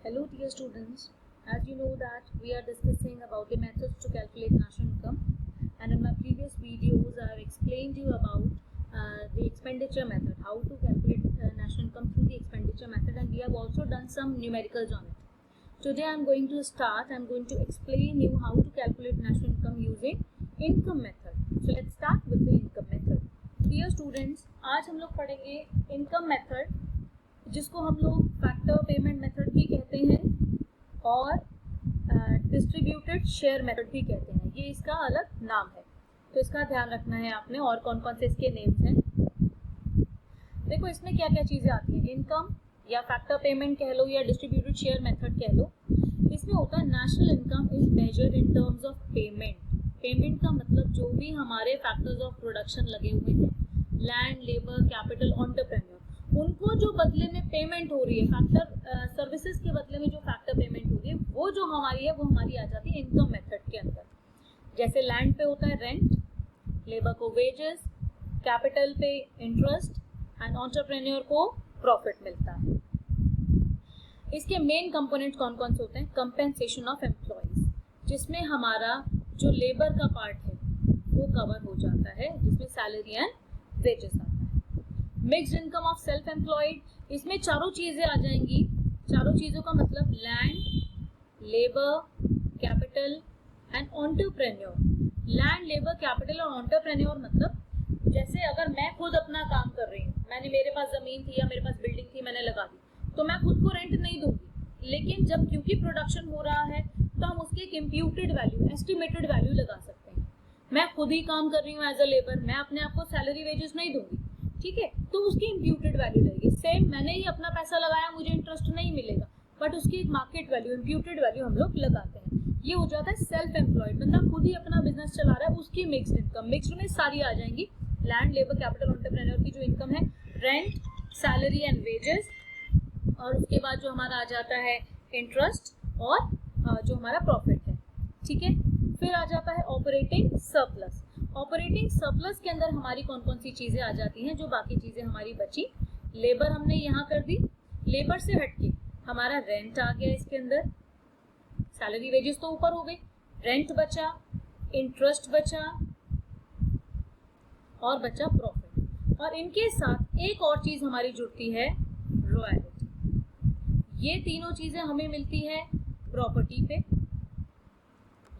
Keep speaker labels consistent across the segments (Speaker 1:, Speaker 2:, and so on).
Speaker 1: Hello dear students, as you know that we are discussing about the methods to calculate national income, and in my previous videos I have explained you about the expenditure method, how to calculate national income through the expenditure method, and we have also done some numericals on it. Today I am going to explain you how to calculate national income using income method. So let's start with the income method. Dear students, आज हम लोग पढ़ेंगे income method, जिसको हम लोग factor payment method भी कहते हैं और डिस्ट्रीब्यूटेड शेयर मेथड भी कहते हैं. ये इसका अलग नाम है, तो इसका ध्यान रखना है आपने. और कौन कौन से इसके नेम्स हैं देखो. इसमें क्या क्या चीज़ें आती हैं. इनकम या फैक्टर पेमेंट कह लो या डिस्ट्रीब्यूटेड शेयर मेथड कह लो. इसमें होता है national income is measured in terms of payment. Payment का मतलब जो भी हमारे फैक्टर्स ऑफ प्रोडक्शन लगे हुए हैं, लैंड, लेबर, कैपिटल, एंटरप्रेन्योर, उनको जो बदले में पेमेंट हो रही है, फैक्टर सर्विसेज के बदले में जो फैक्टर पेमेंट हो रही है, वो जो हमारी है वो हमारी आ जाती है इनकम मेथड के अंदर. जैसे लैंड पे होता है रेंट, लेबर को वेजेस, कैपिटल पे इंटरेस्ट एंड एंटरप्रेन्योर को प्रॉफिट मिलता है. इसके मेन कंपोनेंट कौन कौन से होते हैं. कंपेंसेशन ऑफ एम्प्लॉइज, जिसमें हमारा जो लेबर का पार्ट है वो कवर हो जाता है, जिसमें सैलरी एंड वेजेस आता है. Mixed income of self employed, इसमें चारों चीजें आ जाएंगी. चारों चीजों का मतलब land, labour, capital and entrepreneur. Land, labour, capital और एंटरप्रेन्योर मतलब जैसे अगर मैं खुद अपना काम कर रही हूँ, मेरे पास जमीन थी या मेरे पास बिल्डिंग थी, मैंने लगा दी, तो मैं खुद को रेंट नहीं दूंगी. लेकिन जब क्योंकि प्रोडक्शन हो रहा है तो हम उसकी एक इम्प्यूटेड वैल्यू, एस्टिमेटेड वैल्यू लगा सकते हैं. मैं खुद ही काम कर रही हूँ एज अ लेबर, मैं अपने आप को सैलरी वेजेस नहीं दूंगी, ठीक है, तो उसकी इम्प्यूटेड वैल्यू लगेगी. सेम मैंने ही अपना पैसा लगाया, मुझे इंटरेस्ट नहीं मिलेगा, बट उसकी एक मार्केट वैल्यू, इम्प्यूटेड वैल्यू हम लोग लगाते हैं. ये हो जाता है सेल्फ एम्प्लॉयड, मतलब खुद ही अपना बिजनेस चला रहा है, उसकी मिक्स्ड इनकम. मिक्स्ड में सारी आ जाएंगी, लैंड, लेबर, कैपिटल, एंटरप्रेन्योर की जो इनकम है, रेंट, सैलरी एंड वेजेस, और उसके बाद जो हमारा आ जाता है इंटरेस्ट और जो हमारा प्रॉफिट है, ठीक है. फिर आ जाता है ऑपरेटिंग सरप्लस. ऑपरेटिंग सरप्लस के अंदर हमारी कौन कौन सी चीजें आ जाती हैं, जो बाकी चीजें हमारी बची. लेबर हमने यहाँ कर दी, लेबर से हटके हमारा रेंट आ गया इसके अंदर, सैलरी वेजेस तो ऊपर हो गई, रेंट बचा, इंटरेस्ट बचा और बचा प्रॉफिट. और इनके साथ एक और चीज हमारी जुड़ती है, रॉयल्टी. ये तीनों चीजें हमें मिलती है प्रॉपर्टी पे,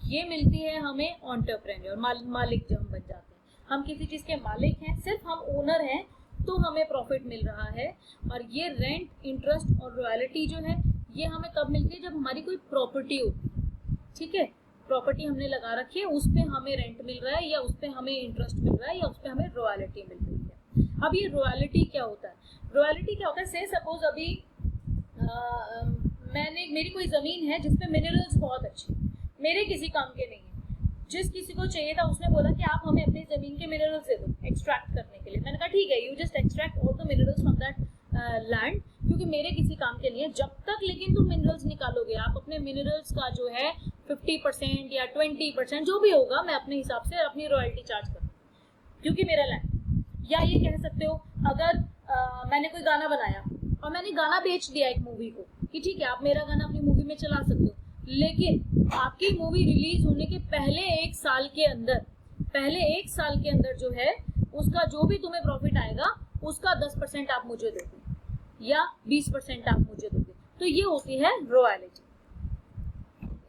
Speaker 1: ये मिलती है हमें एंटरप्रेन्योर, मालिक जब हम बन जाते हैं, हम किसी चीज के मालिक हैं, सिर्फ हम ओनर हैं, तो हमें प्रॉफिट मिल रहा है. और ये रेंट, इंटरेस्ट और रॉयल्टी जो है, ये हमें तब मिलती है जब हमारी कोई प्रॉपर्टी होती है, ठीक है. प्रॉपर्टी हमने लगा रखी है, उस पर हमें रेंट मिल रहा है या उस पर हमें इंटरेस्ट मिल रहा है या उस पर हमें रॉयल्टी मिल रही है. अब ये रॉयल्टी क्या होता है. रॉयल्टी क्या होता है, से सपोज अभी मेरी कोई जमीन है जिसमें मिनरल्स बहुत अच्छे, मेरे किसी काम के नहीं है, जिस किसी को चाहिए था उसने बोला कि आप हमें अपनी जमीन के मिनरल्स दे दो एक्सट्रैक्ट करने के लिए. मैंने कहा ठीक है, you just extract all the minerals from that land, क्योंकि मेरे किसी काम के नहीं है. जब तक लेकिन तुम मिनरल्स निकालोगे, आप अपने मिनरल्स का जो है 50% या 20% जो भी होगा, मैं अपने हिसाब से अपनी रॉयल्टी चार्ज करूँ, क्योंकि मेरा लैंड. या ये कह सकते हो, अगर मैंने कोई गाना बनाया और मैंने गाना बेच दिया एक मूवी को कि ठीक है, आप मेरा गाना अपनी मूवी में चला सकते हो, लेकिन आपकी मूवी रिलीज होने के पहले एक साल के अंदर जो है, उसका जो भी तुम्हें प्रॉफिट आएगा उसका 10% आप मुझे दोगे या 20% आप मुझे दोगे. तो ये होती है रॉयल्टी.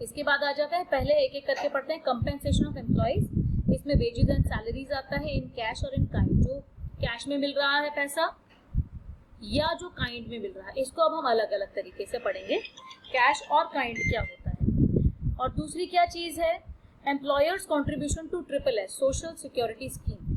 Speaker 1: इसके बाद आ जाता है, पहले एक एक करके पढ़ते हैं, कंपेंसेशन ऑफ एम्प्लॉइज. इसमें वेजेस एंड सैलरीज आता है इन कैश और इन काइंड. जो कैश में मिल रहा है पैसा या जो काइंड में मिल रहा है, इसको अब हम अलग अलग तरीके से पढ़ेंगे, कैश और काइंड क्या होता है. और दूसरी क्या चीज है, employers contribution to SSS, social security scheme.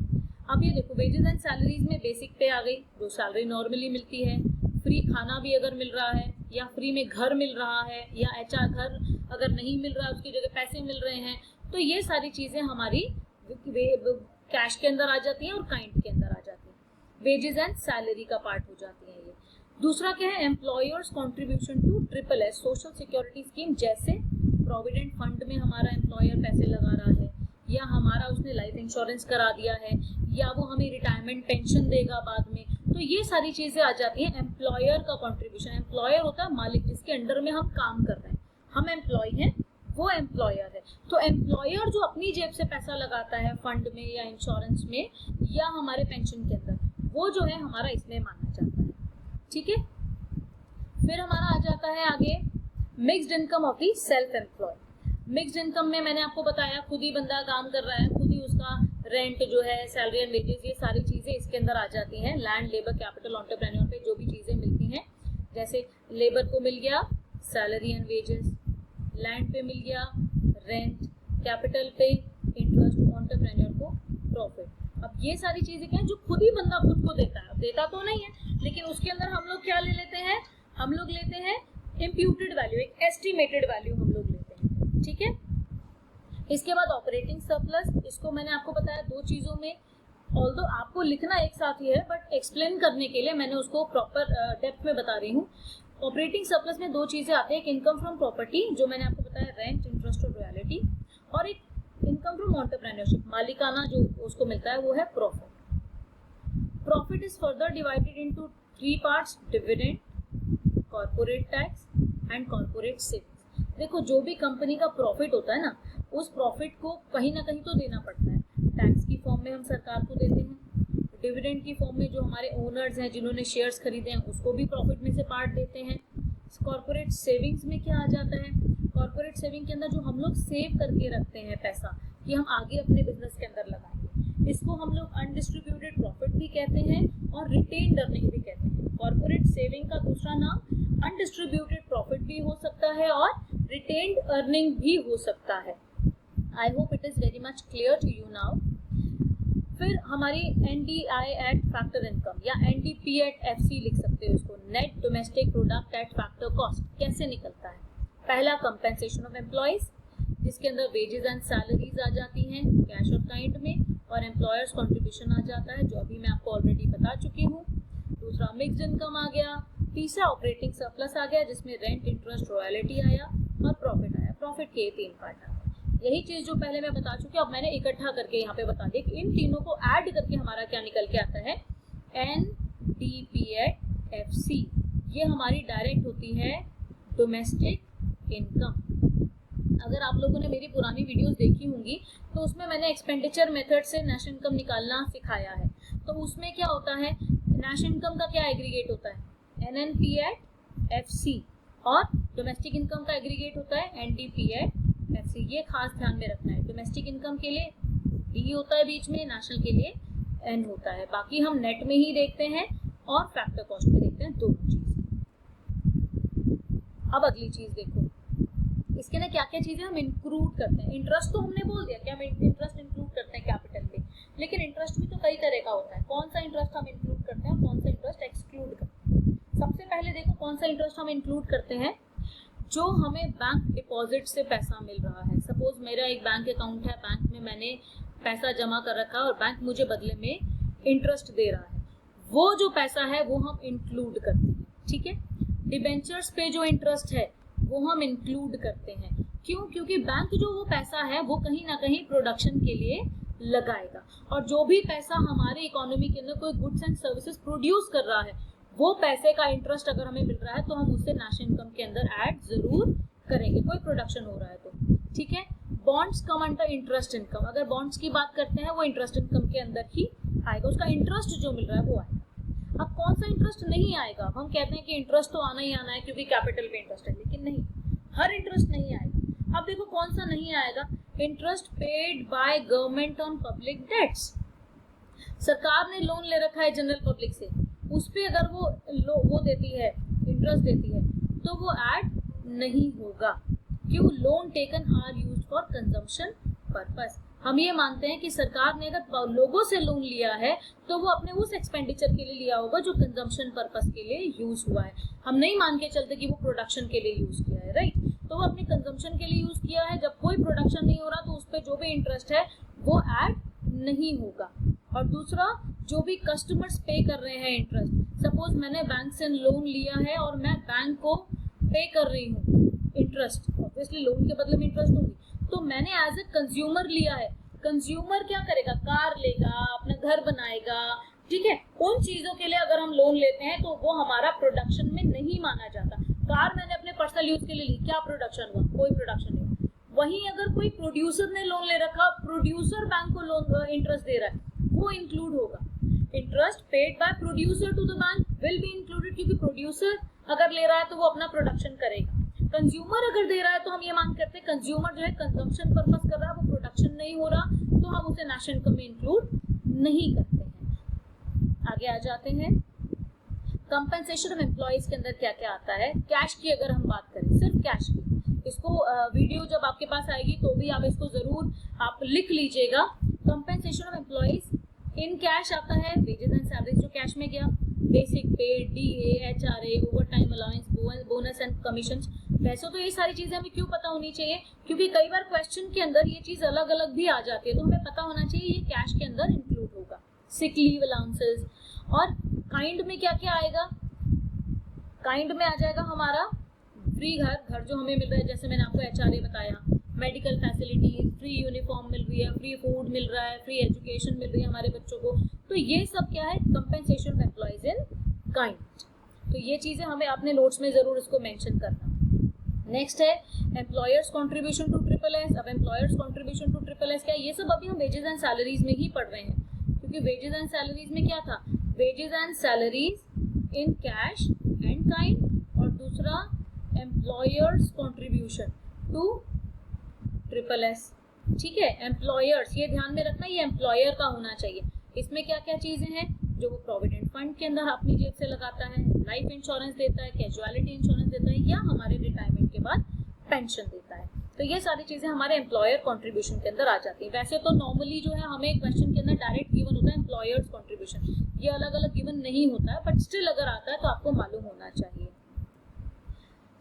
Speaker 1: अब ये देखो, वेजेस एंड सैलरीज में बेसिक पे आ गई, जो सैलरी नॉर्मली मिलती है, फ्री खाना भी अगर मिल रहा है, या फ्री में घर मिल रहा है, या HR घर अगर नहीं मिल रहा है उसकी जगह पैसे मिल रहे हैं, तो ये सारी चीजें हमारी कैश के अंदर आ जाती हैं और काइंड के अंदर आ जाती हैं. वेजेस एंड सैलरी का पार्ट हो जाती है ये. दूसरा क्या है, employers contribution to SSS, social security scheme. जैसे प्रोविडेंट फंड में हमारा एम्प्लॉयर पैसे लगा रहा है, या हमारा उसने लाइफ इंश्योरेंस करा दिया है, या वो हमें रिटायरमेंट पेंशन देगा बाद में, तो ये सारी चीजें आ जाती हैं। एम्प्लॉयर का कंट्रीब्यूशन, एम्प्लॉयर होता है मालिक जिसके अंडर में हम काम कर रहे हैं, हम एम्प्लॉय हैं, वो एम्प्लॉयर है। तो एम्प्लॉयर जो अपनी जेब से पैसा लगाता है फंड में या इंश्योरेंस में या हमारे पेंशन के अंदर, वो जो है हमारा इसमें माना जाता है। ठीक है, फिर हमारा आ जाता है आगे mixed income of the self employ. Mixed income में मैंने आपको बताया खुद ही बंदा काम कर रहा है, खुद ही उसका रेंट जो है, सैलरी एंड वेजेस, ये सारी चीजें इसके अंदर आ जाती हैं। लैंड, लेबर, कैपिटल, एंटरप्रेन्योर पे जो भी चीजें मिलती हैं, जैसे लेबर को मिल गया सैलरी एंड वेजेस, लैंड पे मिल गया रेंट, कैपिटल पे इंटरेस्ट, एंटरप्रेन्योर को प्रॉफिट। अब ये सारी चीजें क्या है जो खुद ही बंदा खुद को देता है, देता तो नहीं है लेकिन उसके अंदर हम लोग क्या ले लेते हैं, हम लोग लेते हैं इम्प्यूटेड वैल्यू, एक एस्टिमेटेड वैल्यू हम लोग लेते हैं। ठीक है, इसके बाद ऑपरेटिंग सरप्लस, इसको मैंने आपको बताया दो चीजों में, ऑल्दो आपको लिखना एक साथ ही है बट एक्सप्लेन करने के लिए मैंने उसको प्रॉपर डेप्थ में बता रही हूँ। ऑपरेटिंग सरप्लस में दो चीजें आती है, एक इनकम फ्रॉम प्रॉपर्टी जो मैंने आपको बताया रेंट, इंटरेस्ट और रॉयल्टी, और एक इनकम फ्रॉम एंटरप्रेन्योरशिप, मालिकाना जो उसको मिलता है वो है profit. Profit is further divided into 3 parts, dividend, corporate tax and corporate savings. देखो जो भी कंपनी का प्रॉफिट होता है ना, उस प्रॉफिट को कहीं ना कहीं तो देना पड़ता है। टैक्स की फॉर्म में हम सरकार को देते हैं, डिविडेंड की फॉर्म में जो हमारे ओनर्स हैं जिन्होंने शेयर्स खरीदे हैं उसको भी प्रॉफिट में से पार्ट देते हैं। कॉर्पोरेट सेविंग्स में क्या आ जाता है, कॉर्पोरेट सेविंग के अंदर जो हम लोग सेव करके रखते हैं पैसा कि हम आगे अपने बिजनेस के अंदर लगाएंगे, इसको हम लोग अनडिस्ट्रीब्यूटेड प्रॉफिट भी कहते हैं और रिटेन्ड अर्निंग भी कहते हैं। कॉर्पोरेट सेविंग का दूसरा नाम अनडिस्ट्रीब्यूटेड प्रॉफिट भी हो सकता है और रिटेन्ड अर्निंग भी हो सकता है। I hope it is very much clear to you now. फिर हमारी NDI एट फैक्टर इनकम या NDP एट FC लिख सकते हो इसको, net domestic product at factor cost. कैसे निकलता है, पहला कंपेंसेशन ऑफ एम्प्लॉयज जिसके अंदर वेजेस एंड सैलरीज आ जाती हैं कैश और काइंड में, और एम्प्लॉयर्स कंट्रीब्यूशन आ जाता है जो अभी मैं आपको ऑलरेडी बता चुकी हूँ। दूसरा मिक्स्ड इनकम आ गया, तीसरा ऑपरेटिंग सरप्लस आ गया जिसमें रेंट, इंटरेस्ट, रॉयल्टी आया और प्रॉफिट आया। प्रॉफिट के 3 पार्ट आए। यही चीज जो पहले मैं बता चुकी हूँ, अब मैंने इकट्ठा करके यहाँ पे बता दिया कि इन तीनों को ऐड करके हमारा क्या निकल के आता है, NDP एट FC। ये हमारी डायरेक्ट होती है डोमेस्टिक इनकम। अगर आप लोगों ने मेरी पुरानी वीडियोस देखी होंगी तो उसमें मैंने एक्सपेंडिचर मेथड से नेशनल इनकम निकालना सिखाया है। तो उसमें क्या होता है, नेशनल इनकम का क्या एग्रीगेट होता है, NNP एट FC, और डोमेस्टिक इनकम का एग्रीगेट होता है NDP एट FC। ये खास ध्यान में रखना है, डोमेस्टिक इनकम के लिए D होता है बीच में, नेशनल के लिए N होता है। बाकी हम नेट में ही देखते हैं और फैक्टर कॉस्ट में देखते हैं, दोनों चीज। अब अगली चीज देखो, इसके ना क्या क्या चीजें हम इंक्लूड करते हैं। इंटरेस्ट तो हमने बोल दिया कि हम इंटरेस्ट इंक्लूड करते हैं कैपिटल में, लेकिन इंटरेस्ट भी तो कई तरह का होता है। कौन सा इंटरेस्ट हम इंक्लूड करते हैं और कौन सा इंटरेस्ट एक्सक्लूड करते हैं। सबसे पहले देखो कौन सा इंटरेस्ट हम इंक्लूड करते हैं, जो हमें बैंक डिपॉजिट से पैसा मिल रहा है। सपोज मेरा एक बैंक अकाउंट है, बैंक में मैंने पैसा जमा कर रखा है और बैंक मुझे बदले में इंटरेस्ट दे रहा है, वो जो पैसा है वो हम इंक्लूड करते हैं। ठीक है, डिबेंचर्स पे जो इंटरेस्ट है वो हम इंक्लूड करते हैं। क्यों, क्योंकि बैंक जो वो पैसा है वो कहीं ना कहीं प्रोडक्शन के लिए लगाएगा, और जो भी पैसा हमारे इकोनॉमी के अंदर कोई गुड्स एंड सर्विसेज प्रोड्यूस कर रहा है, वो पैसे का इंटरेस्ट अगर हमें मिल रहा है तो हम उसे नेशनल इनकम के अंदर ऐड जरूर करेंगे, कोई प्रोडक्शन हो रहा है तो। ठीक है, bonds come under interest income. अगर बॉन्ड्स की बात करते हैं वो इंटरेस्ट इनकम के अंदर ही आएगा, उसका इंटरेस्ट जो मिल रहा है वो आएगा। अब कौन सा इंटरेस्ट नहीं आएगा, हम कहते हैं कि इंटरेस्ट तो आना ही आना है क्योंकि कैपिटल पे इंटरेस्ट है, लेकिन नहीं, हर इंटरेस्ट नहीं आएगा। अब देखो कौन सा नहीं आएगा, interest paid by government on public debts. सरकार ने लोन ले रखा है जनरल पब्लिक से, उस पे अगर वो देती है, इंटरेस्ट देती है, तो वो ऐड नहीं होगा। क्यों, loan taken are used for consumption purpose. हम ये मानते हैं कि सरकार ने अगर लोगों से लोन लिया है तो वो अपने उस एक्सपेंडिचर के लिए लिया होगा जो कंजम्पशन पर्पस के लिए यूज हुआ है। हम नहीं मान के चलते कि वो प्रोडक्शन के लिए यूज किया है, राइट। तो वो अपने कंजम्पशन के लिए यूज किया है, जब कोई प्रोडक्शन नहीं हो रहा तो उस पर जो भी इंटरेस्ट है वो ऐड नहीं होगा। और दूसरा, जो भी कस्टमर्स पे कर रहे हैं इंटरेस्ट, सपोज मैंने बैंक से लोन लिया है और मैं बैंक को पे कर रही हूँ इंटरेस्ट, ऑब्वियसली लोन के बदले में इंटरेस्ट दूंगी, तो मैंने एज ए कंज्यूमर लिया है। कंज्यूमर क्या करेगा, कार लेगा, अपना घर बनाएगा, ठीक है। उन चीजों के लिए अगर हम लोन लेते हैं तो वो हमारा प्रोडक्शन में नहीं माना जाता। कार मैंने अपने पर्सनल यूज के लिए ली, क्या प्रोडक्शन हुआ? कोई प्रोडक्शन नहीं। वहीं अगर कोई प्रोड्यूसर ने लोन ले रखा, प्रोड्यूसर बैंक को लोन इंटरेस्ट दे रहा है, वो इंक्लूड होगा। Interest paid by producer to the bank will be included, क्योंकि प्रोड्यूसर अगर ले रहा है तो वो अपना प्रोडक्शन करेगा। कंज्यूमर अगर दे रहा है तो हम ये मान करते हैं कंज्यूमर जो है कंजम्पशन पर्पस कर रहा है, वो प्रोडक्शन नहीं हो रहा, तो हम उसे नेशनल इनकम में इंक्लूड नहीं करते हैं। आगे आ जाते हैं। कंपेंसेशन ऑफ एम्प्लॉइज के अंदर क्या क्या आता है। कैश की अगर हम बात करें, सिर्फ कैश की, इसको वीडियो जब आपके पास आएगी तो भी आप इसको जरूर आप लिख लीजिएगा। Compensation of employees in cash आता है, वेजेस एंड सैलरीज जो कैश में गया, बेसिक पे, DA, HRA, over time allowance, bonus and commission. वैसे तो ये सारी चीजें हमें क्यों पता होनी चाहिए, क्योंकि कई बार क्वेश्चन के अंदर ये चीज अलग अलग भी आ जाती है, तो हमें पता होना चाहिए ये कैश के अंदर इंक्लूड होगा। Sick leave allowances. और काइंड में क्या क्या आएगा? काइंड में आ जाएगा हमारा फ्री घर जो हमें मिल रहा है, जैसे मैंने आपको एचआरए बताया, मेडिकल फैसिलिटीज, फ्री यूनिफॉर्म मिल रही है, फ्री फूड मिल रहा है, फ्री एजुकेशन मिल रही है हमारे बच्चों को। तो ये सब क्या है? Compensation of employees in kind. तो ये चीजें हमें अपने नोट्स में जरूर इसको मेंशन करना। नेक्स्ट है employers contribution to triple S. अब employers contribution to triple S क्या है? ये सब अभी हम वेजेस एंड सैलरीज में ही पढ़ रहे हैं, क्योंकि वेजेस एंड सैलरीज में क्या था? Wages and salaries in cash and kind, और दूसरा employers contribution to triple S. ठीक है, एम्प्लॉयर्स, ये ध्यान में रखना, ये एम्प्लॉयर का होना चाहिए। इसमें क्या क्या चीजें हैं जो वो प्रोविडेंट फंड के अंदर अपनी जेब से लगाता है, लाइफ इंश्योरेंस देता है, कैजुअलिटी इंश्योरेंस देता है, या हमारे रिटायरमेंट के बाद पेंशन देता है। तो ये सारी चीजें हमारे एम्प्लॉयर कंट्रीब्यूशन के अंदर आ जाती है। वैसे तो नॉर्मली जो है हमें क्वेश्चन के अंदर डायरेक्ट गिवन होता है एम्प्लॉयर्स कंट्रीब्यूशन, ये अलग अलग गिवन नहीं होता है, बट स्टिल अगर आता है तो आपको मालूम होना चाहिए।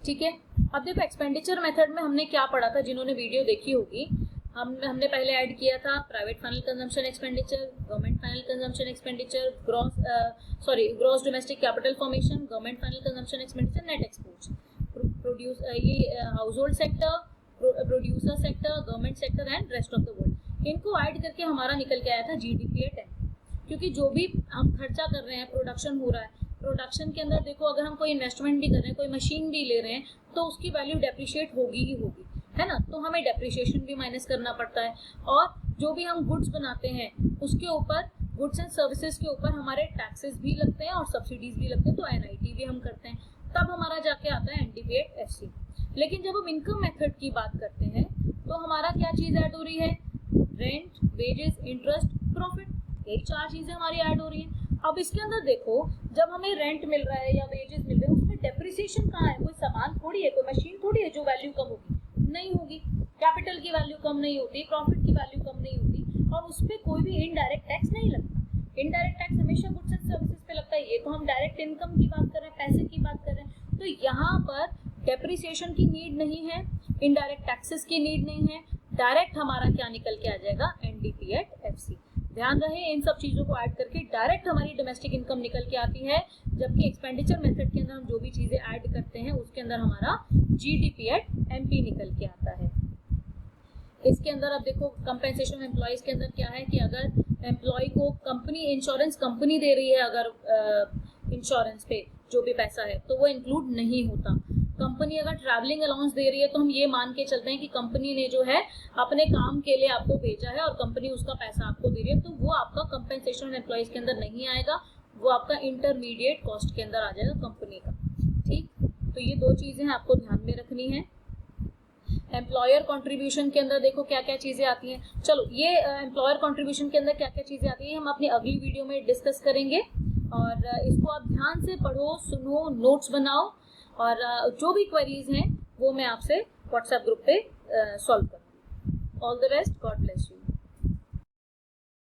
Speaker 1: ठीक है, अब देखो एक्सपेंडिचर मेथड में हमने क्या पढ़ा था, जिन्होंने वीडियो देखी होगी, हमने पहले ऐड किया था private final consumption expenditure, government final consumption expenditure, gross domestic capital formation, government final consumption expenditure, net exports, produce ये household sector, producer sector, government sector and rest of the world. इनको add करके हमारा निकल के आया था GDP at 10, क्योंकि जो भी हम खर्चा कर रहे हैं, प्रोडक्शन हो रहा है, प्रोडक्शन के अंदर देखो अगर हम कोई इन्वेस्टमेंट भी कर रहे हैं, कोई मशीन भी ले रहे हैं, तो उसकी वैल्यू डेप्रिशिएट होगी ही होगी, है ना, तो हमें डेप्रिशिएशन भी माइनस करना पड़ता है। और जो भी हम गुड्स बनाते हैं उसके ऊपर, गुड्स एंड सर्विसेज के ऊपर हमारे टैक्सेस भी लगते हैं और सब्सिडीज भी लगते हैं, तो एनआईटी भी हम करते हैं, तब हमारा जाके आता है एनडीपी एट एफसी। लेकिन जब हम इनकम मेथड की बात करते हैं तो हमारा क्या चीज ऐड हो रही है? रेंट, वेजेस, इंटरेस्ट, प्रॉफिट, यही चार चीजें हमारी ऐड हो रही है। अब इसके अंदर देखो, जब हमें रेंट मिल रहा है या वेजेस मिल रहे हैं, उसमें डेप्रिसिएशन कहाँ है? कोई सामान थोड़ी है, कोई मशीन थोड़ी है जो वैल्यू कम होगी, नहीं होगी। कैपिटल की वैल्यू कम नहीं होती, प्रॉफिट की वैल्यू कम नहीं होती, और उस पर कोई भी इनडायरेक्ट टैक्स नहीं लगता। इनडायरेक्ट टैक्स हमेशा गुड्स एंड सर्विसेज पे लगता है। ये तो हम डायरेक्ट इनकम की बात कर रहे हैं, पैसे की बात कर रहे हैं, तो यहाँ पर डेप्रिसिएशन की नीड नहीं है, इनडायरेक्ट टैक्सेस की नीड नहीं है, डायरेक्ट हमारा क्या निकल के आ जाएगा? NDP at FC. ध्यान रहे, इन सब चीजों को ऐड करके डायरेक्ट हमारी डोमेस्टिक इनकम निकल के आती है, जबकि एक्सपेंडिचर मेथड के अंदर हम जो भी चीजें ऐड करते हैं उसके अंदर हमारा जीडीपी एट एमपी निकल के आता है। इसके अंदर अब देखो कंपेंसेशन एम्प्लॉइज के अंदर क्या है कि अगर एम्प्लॉय को कंपनी, इंश्योरेंस कंपनी दे रही है अगर इंश्योरेंस पे जो भी पैसा है, तो वो इंक्लूड नहीं होता। कंपनी अगर ट्रैवलिंग अलाउंस दे रही है तो हम ये मान के चलते हैं कि कंपनी ने जो है अपने काम के लिए आपको भेजा है और कंपनी उसका पैसा आपको दे रही है, तो वो आपका कंपेंसेशन एम्प्लॉइज के अंदर नहीं आएगा, वो आपका इंटरमीडिएट कॉस्ट के अंदर आ जाएगा कंपनी का। ठीक, तो ये दो चीजें आपको ध्यान में रखनी है। एम्प्लॉयर कंट्रीब्यूशन के अंदर देखो क्या क्या चीजें आती हैं। चलो, ये एम्प्लॉयर कंट्रीब्यूशन के अंदर क्या क्या चीजें आती है हम अपनी अगली वीडियो में डिस्कस करेंगे, और इसको आप ध्यान से पढ़ो, सुनो, नोट्स बनाओ, और जो भी क्वेरीज हैं वो मैं आपसे व्हाट्सएप ग्रुप पे सॉल्व करूँगी। All the best, God bless you.